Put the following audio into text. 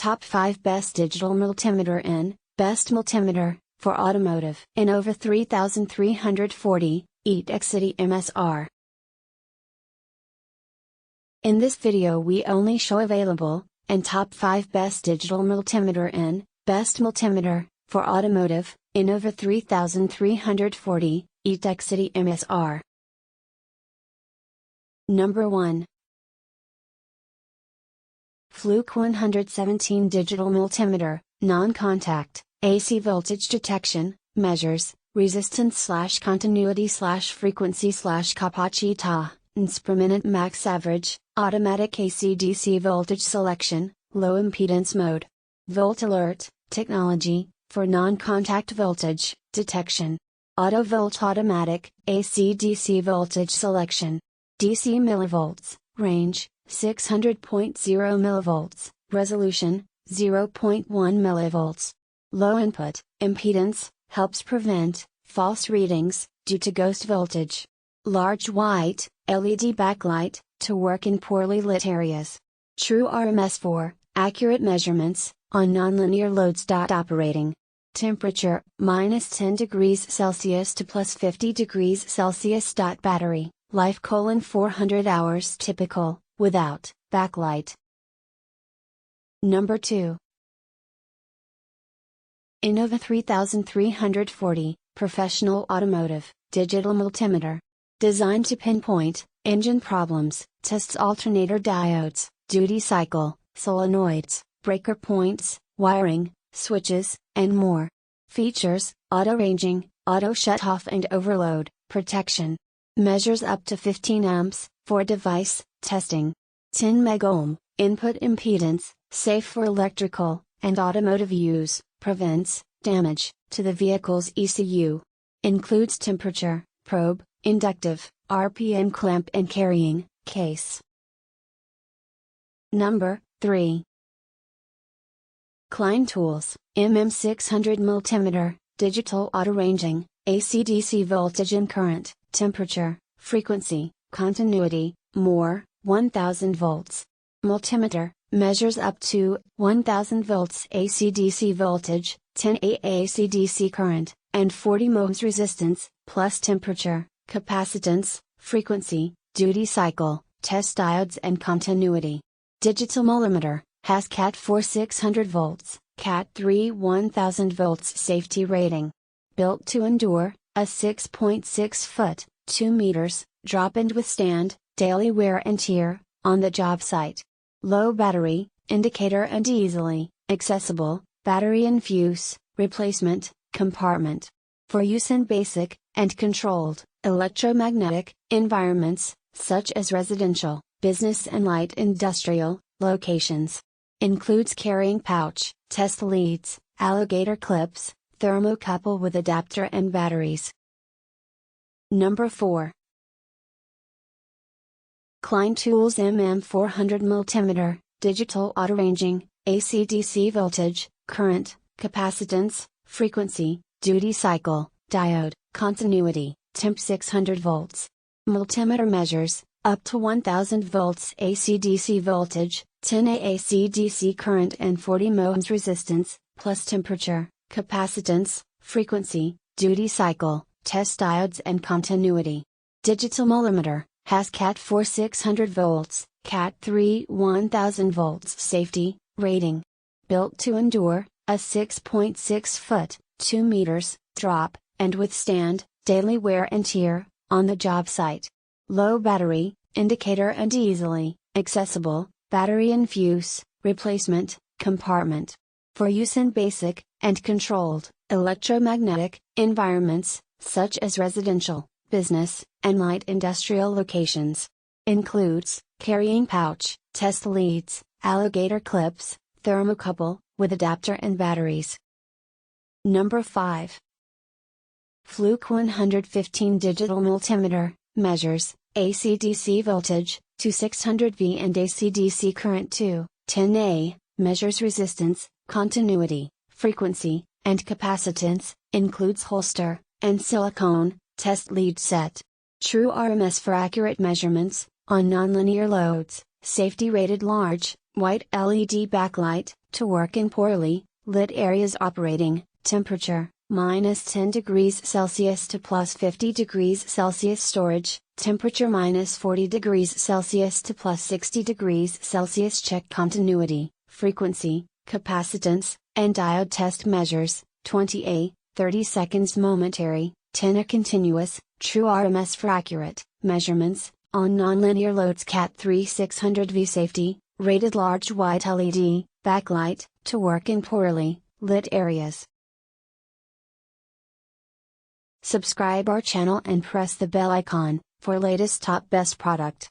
Top 5 Best Digital Multimeter in Best Multimeter for Automotive. Innova 3340, etekcity MSR. In this video we only show available, and top 5 Best Digital Multimeter in Best Multimeter for Automotive, Innova 3340, etekcity MSR. Number 1. Fluke 117 Digital Multimeter, Non-Contact, AC Voltage Detection, Measures, Resistance/Continuity/Frequency/Capacitance per minute Max Average, Automatic AC/DC Voltage Selection, Low Impedance Mode. Volt Alert, Technology, for Non-Contact Voltage Detection. Auto Volt Automatic, AC/DC Voltage Selection. DC millivolts, Range, 600.0 millivolts, Resolution, 0.1 millivolts. Low input, impedance, helps prevent false readings due to ghost voltage. Large white, LED backlight, to work in poorly lit areas. True RMS for accurate measurements on nonlinear loads. Operating temperature, -10 degrees Celsius to +50 degrees Celsius. Battery life: 400 hours typical, without backlight. Number 2. Innova 3340, Professional Automotive, Digital Multimeter. Designed to pinpoint engine problems, tests alternator diodes, duty cycle, solenoids, breaker points, wiring, switches, and more. Features: auto ranging, auto shutoff and overload protection. Measures up to 15 amps for device testing. 10 megohm input impedance, safe for electrical and automotive use, prevents damage to the vehicle's ECU. Includes temperature probe, inductive, RPM clamp and carrying case. Number 3. Klein Tools, MM600 Multimeter, Digital Auto Ranging, AC/DC Voltage and Current, Temperature, Frequency, Continuity, more, 1000 volts. Multimeter, measures up to 1000 volts AC/DC voltage, 10 A AC/DC current, and 40 ohms resistance, plus temperature, capacitance, frequency, duty cycle, test diodes and continuity. Digital Multimeter, has Cat4 600 volts, Cat3 1000 volts safety rating. Built to endure, a 6.6 foot, 2 meters, drop and withstand daily wear and tear on the job site. Low battery indicator and easily accessible battery and fuse replacement compartment. For use in basic and controlled electromagnetic environments, such as residential, business and light industrial locations. Includes carrying pouch, test leads, alligator clips, thermocouple with adapter and batteries. Number 4. Klein Tools MM400 Multimeter, Digital Auto Ranging, AC/DC Voltage, Current, Capacitance, Frequency, Duty Cycle, Diode, Continuity, Temp 600 volts. Multimeter measures up to 1000 volts AC/DC voltage, 10 A AC/DC current and 40 ohms resistance, plus temperature, capacitance, frequency, duty cycle, test diodes and continuity. Digital Multimeter, has Cat4 600 volts, Cat3 1000 volts safety rating. Built to endure, a 6.6 foot, 2 meters, drop, and withstand daily wear and tear on the job site. Low battery indicator and easily accessible battery and fuse replacement compartment. For use in basic and controlled electromagnetic environments, such as residential, business, and light industrial locations. Includes carrying pouch, test leads, alligator clips, thermocouple with adapter and batteries. Number 5. Fluke 115 Digital Multimeter, measures AC/DC voltage to 600 V and AC/DC current to 10 A, measures resistance, continuity, frequency, and capacitance, includes holster and silicone test lead set. True RMS for accurate measurements on nonlinear loads, safety rated large, White LED backlight, to work in poorly lit areas. Operating temperature, -10 degrees Celsius to +50 degrees Celsius. Storage, temperature -40 degrees Celsius to +60 degrees Celsius. Check continuity, frequency, capacitance, and diode. Test measures, 20A, 30 seconds momentary, 10A continuous, true RMS for accurate measurements, on nonlinear loads. Cat 3600V safety, rated large white LED, backlight, to work in poorly lit areas. Subscribe our channel and press the bell icon, for latest top best product.